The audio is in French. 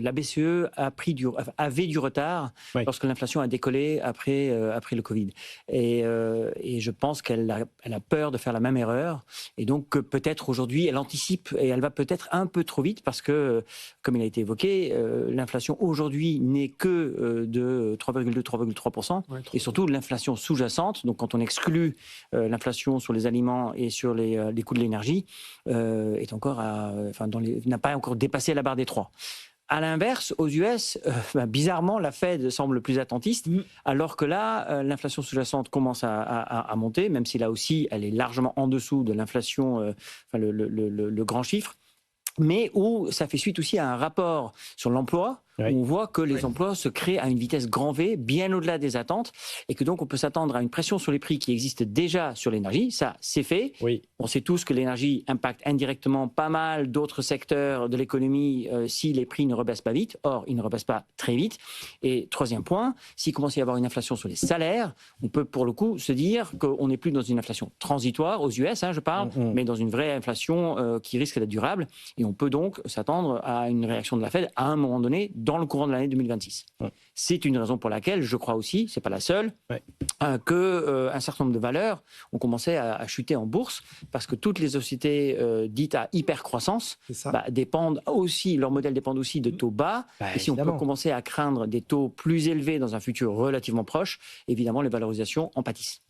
La BCE avait du retard Oui. lorsque l'inflation a décollé après le Covid. Et je pense qu'elle a peur de faire la même erreur. Et donc peut-être aujourd'hui, elle anticipe et elle va peut-être un peu trop vite parce que, comme il a été évoqué, l'inflation aujourd'hui n'est que de 3,2-3,3%. Ouais, Et surtout l'inflation sous-jacente, donc quand on exclut l'inflation sur les aliments et sur les coûts de l'énergie, est encore n'a pas encore dépassé la barre des 3. À l'inverse, aux US, bizarrement, la Fed semble plus attentiste, alors que là, l'inflation sous-jacente commence à monter, même si là aussi, elle est largement en dessous de l'inflation, le grand chiffre, mais où ça fait suite aussi à un rapport sur l'emploi, Oui. où on voit que les emplois se créent à une vitesse grand V, bien au-delà des attentes, et que donc on peut s'attendre à une pression sur les prix qui existe déjà sur l'énergie. Ça, c'est fait. Oui. On sait tous que l'énergie impacte indirectement pas mal d'autres secteurs de l'économie si les prix ne rebaissent pas vite. Or, ils ne rebaissent pas très vite. Et troisième point, s'il commence à y avoir une inflation sur les salaires, on peut pour le coup se dire qu'on n'est plus dans une inflation transitoire, aux US, je parle, mais dans une vraie inflation qui risque d'être durable. Et on peut donc s'attendre à une réaction de la Fed à un moment donné dans le courant de l'année 2026. C'est une raison pour laquelle je crois aussi, c'est pas la seule, qu'un certain nombre de valeurs ont commencé à chuter en bourse parce que toutes les sociétés dites à hyper-croissance dépendent aussi, leurs modèles dépendent aussi de taux bas. Et si on peut commencer à craindre des taux plus élevés dans un futur relativement proche, évidemment les valorisations en pâtissent.